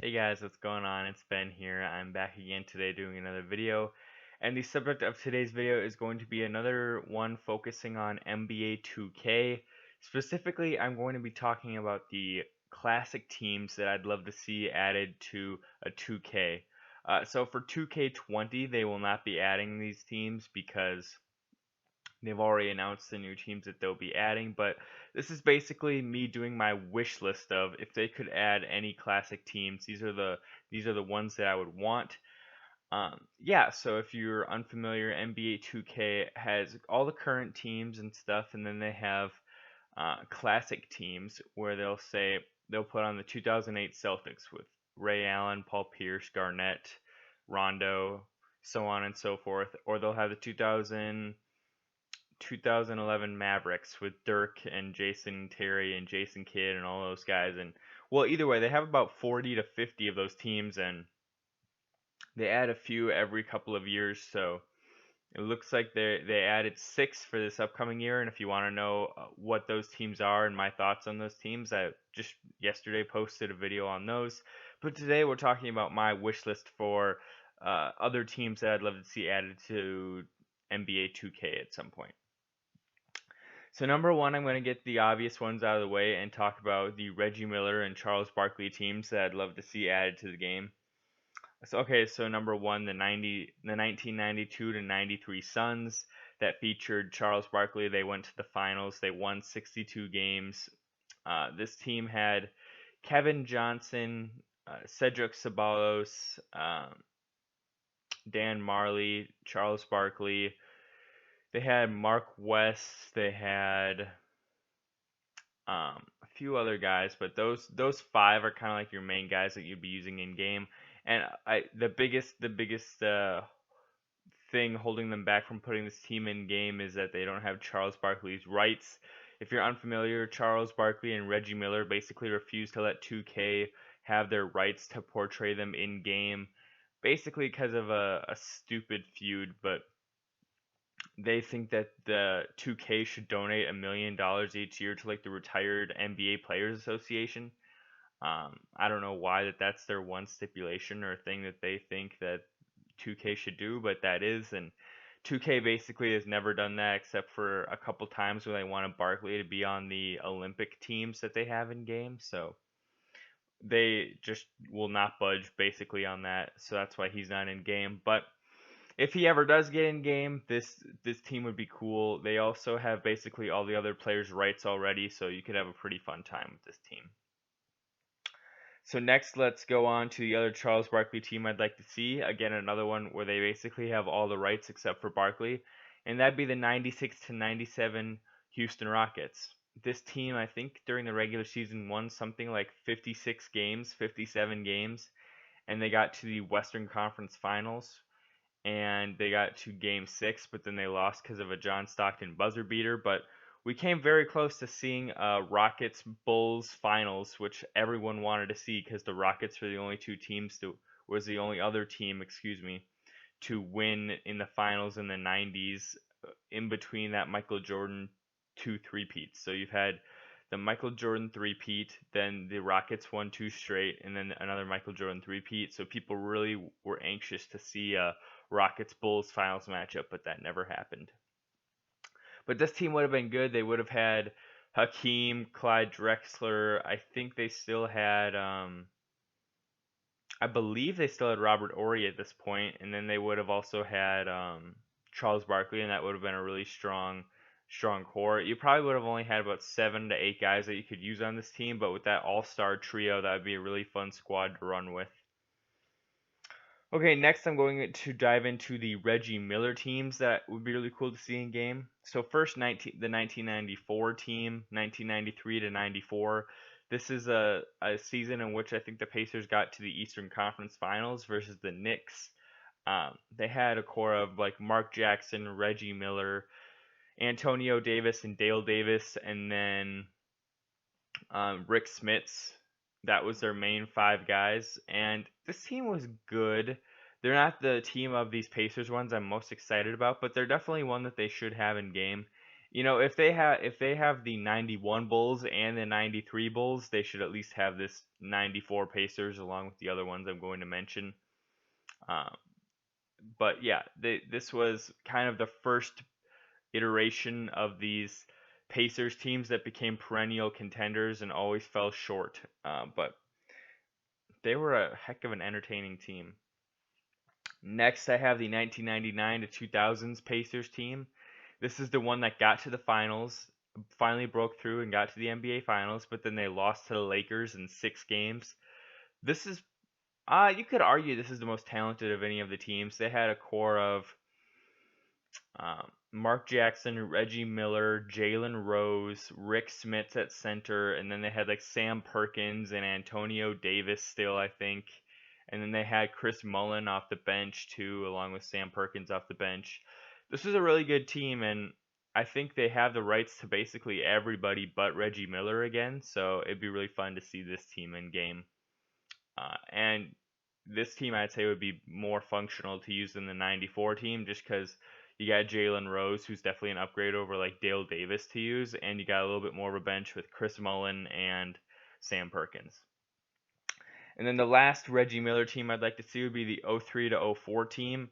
Hey guys, what's going on? It's Ben here. I'm back again today doing another video. And the subject of today's video is going to be another one focusing on NBA 2K. Specifically, I'm going to be talking about the classic teams that I'd love to see added to a 2K. So for 2K20, they will not be adding these teams because they've already announced the new teams that they'll be adding, but this is basically me doing my wish list of if they could add any classic teams. These are the ones that I would want. Yeah, so if you're unfamiliar, NBA 2K has all the current teams and stuff, and then they have classic teams where they'll put on the 2008 Celtics with Ray Allen, Paul Pierce, Garnett, Rondo, so on and so forth, or they'll have the 2011 Mavericks with Dirk and Jason Terry and Jason Kidd and all those guys. And well, either way, they have about 40 to 50 of those teams, and they add a few every couple of years. So it looks like they added six for this upcoming year. And if you want to know what those teams are and my thoughts on those teams, I just yesterday posted a video on those. But today we're talking about my wish list for other teams that I'd love to see added to NBA 2K at some point. So number one, I'm going to get the obvious ones out of the way and talk about the Reggie Miller and Charles Barkley teams that I'd love to see added to the game. So number one, the 1992 to 93 Suns that featured Charles Barkley. They went to the finals. They won 62 games. This team had Kevin Johnson, Cedric Ceballos, Dan Marley, Charles Barkley. They had Mark West. They had a few other guys, but those five are kind of like your main guys that you'd be using in game. And the biggest thing holding them back from putting this team in game is that they don't have Charles Barkley's rights. If you're unfamiliar, Charles Barkley and Reggie Miller basically refused to let 2K have their rights to portray them in game, basically because of a stupid feud, but they think that the 2K should donate $1 million each year to like the Retired NBA Players Association. I don't know why that's their one stipulation or thing that they think that 2K should do, but that is, and 2K basically has never done that except for a couple times when they wanted Barkley to be on the Olympic teams that they have in game. So they just will not budge basically on that. So that's why he's not in game. But if he ever does get in game, this team would be cool. They also have basically all the other players' rights already, so you could have a pretty fun time with this team. So next, let's go on to the other Charles Barkley team I'd like to see. Again, another one where they basically have all the rights except for Barkley, and that'd be the 96 to 97 Houston Rockets. This team, I think, during the regular season won something like 56 games, 57 games, and they got to the Western Conference Finals and they got to game six, but then they lost because of a John Stockton buzzer beater. But we came very close to seeing Rockets Bulls finals, which everyone wanted to see because the Rockets were the only two teams to was the only other team, excuse me, to win in the finals in the 90s in between that Michael Jordan two three-peats. So you've had the Michael Jordan three-peat, then the Rockets won two straight, and then another Michael Jordan three-peat. So people really were anxious to see a Rockets Bulls finals matchup, but that never happened. But this team would have been good. They would have had Hakeem, Clyde Drexler. I think they still had I believe they still had Robert Horry at this point, and then they would have also had Charles Barkley, and that would have been a really strong core. You probably would have only had about 7 to 8 guys that you could use on this team, but with that all-star trio, that would be a really fun squad to run with. Okay, next I'm going to dive into the Reggie Miller teams that would be really cool to see in game. So first, the 1994 team, 1993 to 94. This is a season in which I think the Pacers got to the Eastern Conference Finals versus the Knicks. They had a core of like Mark Jackson, Reggie Miller, Antonio Davis, and Dale Davis, and then Rick Smits. That was their main five guys, and this team was good. They're not the team of these Pacers ones I'm most excited about, but they're definitely one that they should have in game. if they have the 91 Bulls and the 93 Bulls, they should at least have this 94 Pacers along with the other ones I'm going to mention. Um, but yeah, this was kind of the first iteration of these Pacers teams that became perennial contenders and always fell short. But they were a heck of an entertaining team. Next, I have the 1999 to 2000s Pacers team. This is the one that got to the finals, finally broke through and got to the NBA finals, but then they lost to the Lakers in 6 games. This is, you could argue this is the most talented of any of the teams. They had a core of Mark Jackson, Reggie Miller, Jalen Rose, Rick Smits at center, and then they had like Sam Perkins and Antonio Davis still, I think. And then they had Chris Mullen off the bench too, along with Sam Perkins off the bench. This was a really good team, and I think they have the rights to basically everybody but Reggie Miller again, so it'd be really fun to see this team in game. And this team I'd say would be more functional to use than the 94 team just because you got Jalen Rose, who's definitely an upgrade over like Dale Davis to use, and you got a little bit more of a bench with Chris Mullen and Sam Perkins. And then the last Reggie Miller team I'd like to see would be the 03 to 04 team.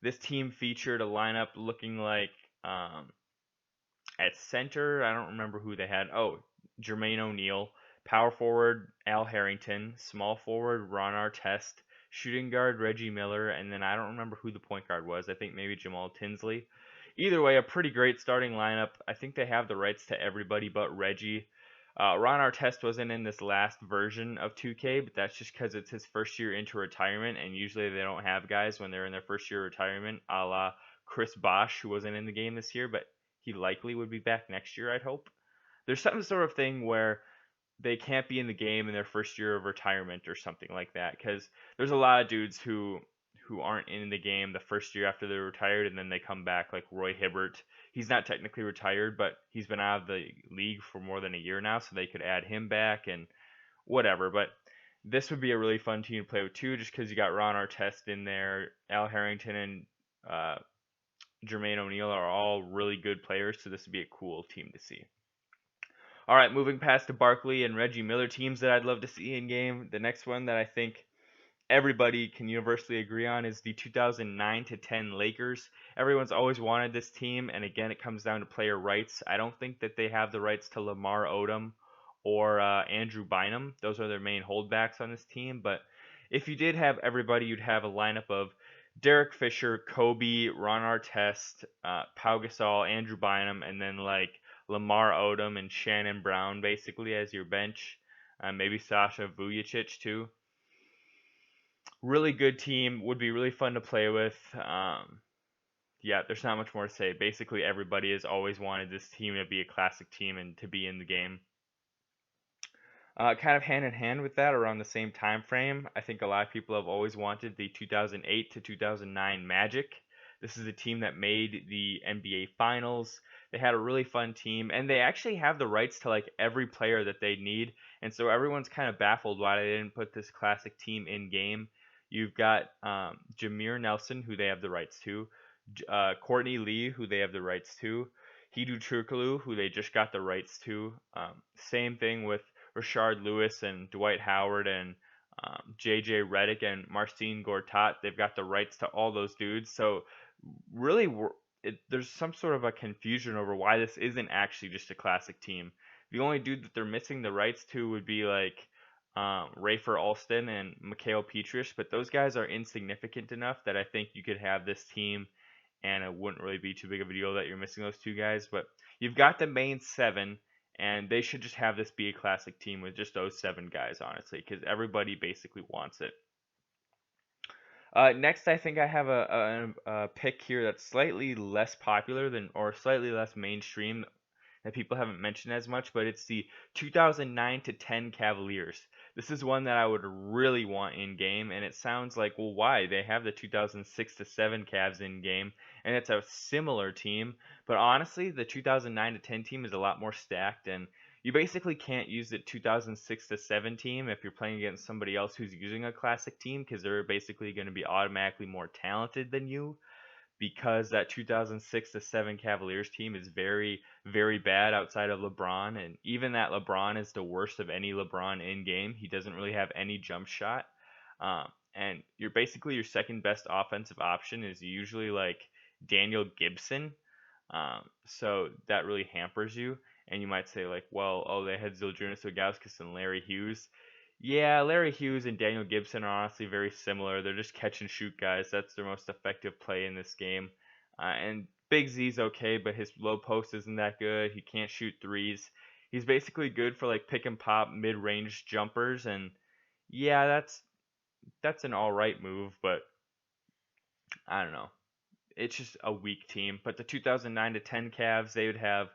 This team featured a lineup looking like at center, I don't remember who they had. Oh, Jermaine O'Neal. Power forward, Al Harrington. Small forward, Ron Artest. Shooting guard, Reggie Miller. And then I don't remember who the point guard was. I think maybe Jamal Tinsley. Either way, a pretty great starting lineup. I think they have the rights to everybody but Reggie. Ron Artest wasn't in this last version of 2K, but that's just because it's his first year into retirement, and usually they don't have guys when they're in their first year of retirement, a la Chris Bosh, who wasn't in the game this year, but he likely would be back next year, I'd hope. There's some sort of thing where they can't be in the game in their first year of retirement or something like that, because there's a lot of dudes who aren't in the game the first year after they're retired and then they come back, like Roy Hibbert. He's not technically retired, but he's been out of the league for more than a year now, so they could add him back and whatever. But this would be a really fun team to play with too, just because you got Ron Artest in there, Al Harrington and Jermaine O'Neal are all really good players, so this would be a cool team to see. All right, moving past the Barkley and Reggie Miller teams that I'd love to see in game, the next one that I think everybody can universally agree on is the 2009 to 10 Lakers. Everyone's always wanted this team, and again, it comes down to player rights. I don't think that they have the rights to Lamar Odom or Andrew Bynum. Those are their main holdbacks on this team. But if you did have everybody, you'd have a lineup of Derek Fisher, Kobe, Ron Artest, Pau Gasol, Andrew Bynum, and then like Lamar Odom and Shannon Brown basically as your bench. Maybe Sasha Vujacic too. Really good team, would be really fun to play with. Yeah, there's not much more to say. Basically, everybody has always wanted this team to be a classic team and to be in the game. Kind of hand in hand with that, around the same time frame, I think a lot of people have always wanted the 2008 to 2009 Magic. This is a team that made the NBA Finals. They had a really fun team, and they actually have the rights to like every player that they need. And so everyone's kind of baffled why they didn't put this classic team in game. You've got Jameer Nelson, who they have the rights to, Courtney Lee, who they have the rights to, Hedo Turkoglu, who they just got the rights to. Same thing with Rashard Lewis and Dwight Howard and JJ Redick and Marcin Gortat. They've got the rights to all those dudes. So really, there's some sort of a confusion over why this isn't actually just a classic team. The only dude that they're missing the rights to would be like Rafer Alston and Mikhail Petrus, but those guys are insignificant enough that I think you could have this team and it wouldn't really be too big of a deal that you're missing those two guys. But you've got the main 7, and they should just have this be a classic team with just those 7 guys, honestly, because everybody basically wants it. Next, I think I have a pick here that's slightly less popular than, or slightly less mainstream, that people haven't mentioned as much, but it's the 2009 to 10 Cavaliers. This is one that I would really want in game, and it sounds like, well, why? They have the 2006 to 7 Cavs in game, and it's a similar team, but honestly, the 2009 to 10 team is a lot more stacked, and you basically can't use the 2006 to 7 team if you're playing against somebody else who's using a classic team, because they're basically going to be automatically more talented than you. because that 2006 to 7 Cavaliers team is very, very bad outside of LeBron. And even that LeBron is the worst of any LeBron in game. He doesn't really have any jump shot. And you're basically your second best offensive option is usually like Daniel Gibson. So that really hampers you. And you might say like, well, oh, they had Zildjius Ilgauskas and Larry Hughes. Yeah, Larry Hughes and Daniel Gibson are honestly very similar. They're just catch and shoot guys. That's their most effective play in this game. And Big Z's okay, but his low post isn't that good. He can't shoot threes. He's basically good for like pick and pop mid-range jumpers, and yeah, that's an all right move, but I don't know. It's just a weak team. But the 2009 to 10 Cavs, they would have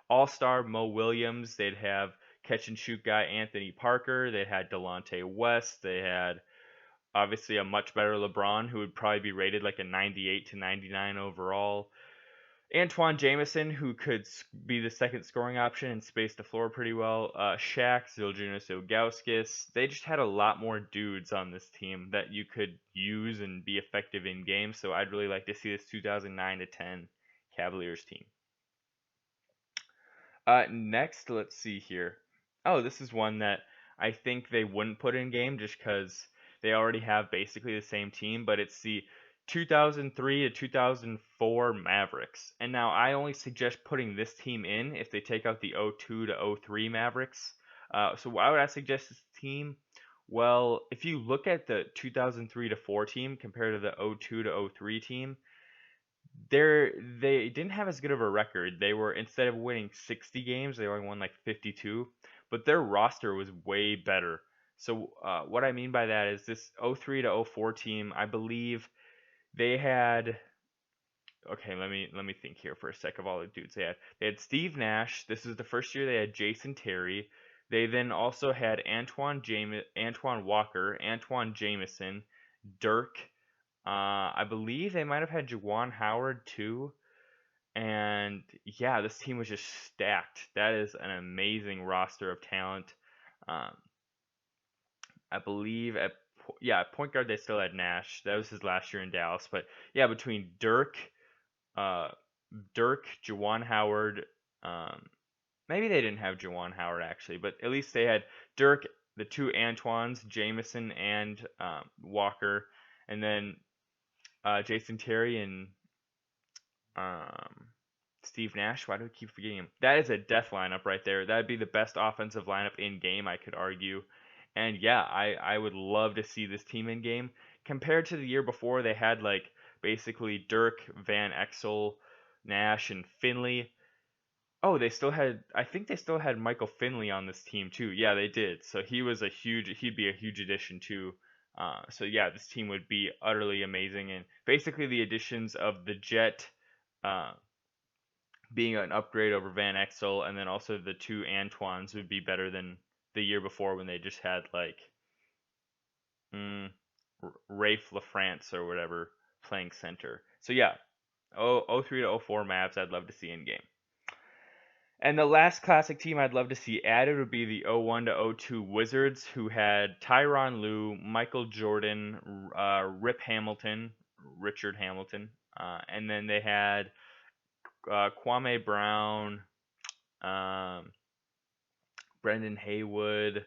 All-Star Mo Williams. They'd have catch and shoot guy Anthony Parker. They had Delonte West. They had obviously a much better LeBron, who would probably be rated like a 98 to 99 overall. Antoine Jameson, who could be the second scoring option and space the floor pretty well. Shaq, Zildjius Ilgauskas. They just had a lot more dudes on this team that you could use and be effective in games. So I'd really like to see this 2009 to 10 Cavaliers team. Next, let's see here. Oh, this is one that I think they wouldn't put in game just because they already have basically the same team, but it's the 2003 to 2004 Mavericks. And now I only suggest putting this team in if they take out the 02 to 03 Mavericks. So why would I suggest this team? Well, if you look at the 2003 to 4 team compared to the 02 to 03 team, they didn't have as good of a record. They were instead of winning 60 games, they only won like 52, but their roster was way better. So what I mean by that is this 03 to 04 team, I believe they had okay, let me think here for a sec of all the dudes they had. They had Steve Nash. This is the first year they had Jason Terry. They then also had Antoine Walker, Antoine Jameson, Dirk. I believe they might have had Juwan Howard too. And yeah, this team was just stacked. That is an amazing roster of talent. Um, I believe at point guard they still had Nash. That was his last year in Dallas. But yeah, between uh, Juwan Howard, maybe they didn't have Juwan Howard actually, but at least they had Dirk, the two Antoines, Jameson and Walker, and then Jason Terry and um, Steve Nash. Why do I keep forgetting him? That is a death lineup right there. That'd be the best offensive lineup in game, I could argue. And yeah, I would love to see this team in game. Compared to the year before, they had like basically Dirk, Van Exel, Nash, and Finley. Oh, they still had. I think they still had Michael Finley on this team too. Yeah, they did. So he'd be a huge addition too. So yeah, this team would be utterly amazing. And basically the additions of the Jet, uh, being an upgrade over Van Exel, and then also the two Antoines would be better than the year before when they just had like mm, Rafe LaFrance or whatever playing center. So yeah, 03 to 04 Mavs I'd love to see in game. And the last classic team I'd love to see added would be the 01 to 02 Wizards, who had Tyronn Lue, Michael Jordan, Richard Hamilton, and then they had Kwame Brown, um, Brendan Haywood.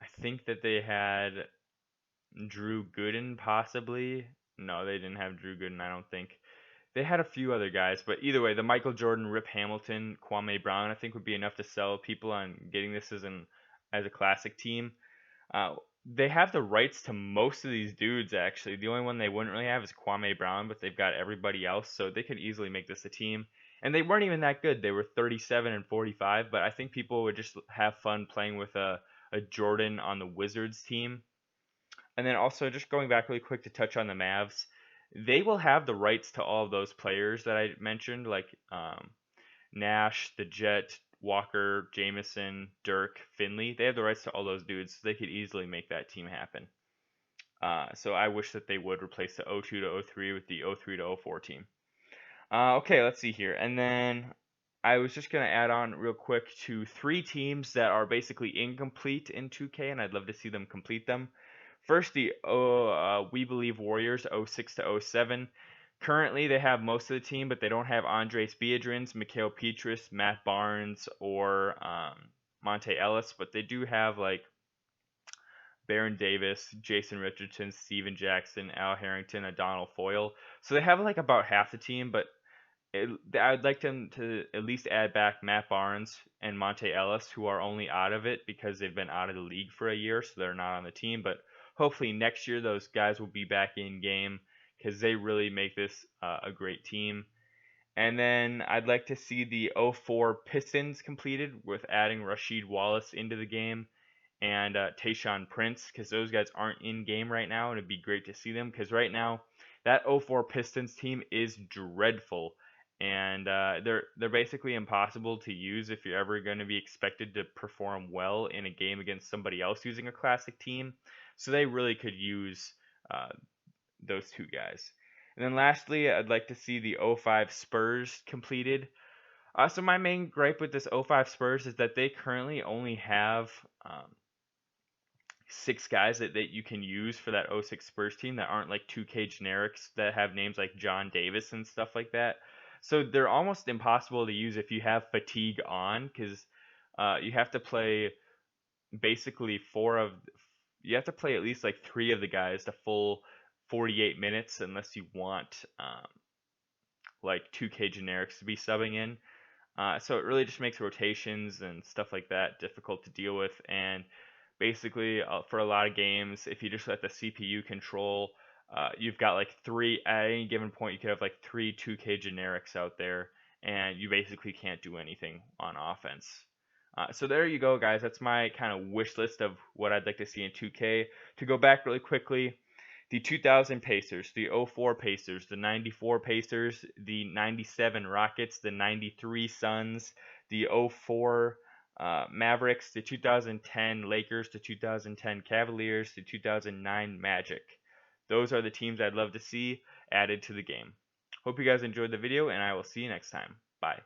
I think that they had Drew Gooden possibly. No, they didn't have Drew Gooden, I don't think. They had a few other guys, but either way, the Michael Jordan, Rip Hamilton, Kwame Brown, I think would be enough to sell people on getting this as a classic team. They have the rights to most of these dudes actually. The only one they wouldn't really have is Kwame Brown, but they've got everybody else, so they could easily make this a team. And they weren't even that good. They were 37 and 45, but I think people would just have fun playing with a Jordan on the Wizards team. And then also just going back really quick to touch on the Mavs, they will have the rights to all of those players that I mentioned, like Nash, the Jet, Walker, Jameson, Dirk, Finley. They have the rights to all those dudes, so they could easily make that team happen. So I wish that they would replace the 02 to 03 with the 03 to 04 team. Okay, let's see here. And then I was just going to add on real quick to three teams that are basically incomplete in 2K, and I'd love to see them complete them. First, the We Believe Warriors 06 to 07. Currently, they have most of the team, but they don't have Andres Biedrins, Mikhail Petrus, Matt Barnes, or Monte Ellis. But they do have like Baron Davis, Jason Richardson, Steven Jackson, Al Harrington, O'Donnell Foyle. So they have like about half the team, but I'd like them to at least add back Matt Barnes and Monte Ellis, who are only out of it because they've been out of the league for a year, so they're not on the team. But hopefully next year those guys will be back in game because they really make this a great team. And then I'd like to see the '04 Pistons completed with adding Rasheed Wallace into the game and Tayshaun Prince, because those guys aren't in game right now, and it'd be great to see them because right now that '04 Pistons team is dreadful, and they're basically impossible to use if you're ever going to be expected to perform well in a game against somebody else using a classic team. So they really could use uh, those two guys. And then lastly, I'd like to see the '05 Spurs completed. So my main gripe with this '05 Spurs is that they currently only have um, 6 guys that you can use for that '06 Spurs team that aren't like 2K generics that have names like John Davis and stuff like that. So they're almost impossible to use if you have fatigue on, because you have to play basically you have to play at least like 3 of the guys the full 48 minutes unless you want like 2K generics to be subbing in. So it really just makes rotations and stuff like that difficult to deal with. And basically, for a lot of games, if you just let the CPU control, you've got like 3 at any given point. You could have like 3 2K generics out there, and you basically can't do anything on offense. So there you go, guys. That's my kind of wish list of what I'd like to see in 2K. To go back really quickly, the 2000 Pacers, the '04 Pacers, the '94 Pacers, the '97 Rockets, the '93 Suns, the '04 Mavericks, the 2010 Lakers, the 2010 Cavaliers, the 2009 Magic. Those are the teams I'd love to see added to the game. Hope you guys enjoyed the video, and I will see you next time. Bye.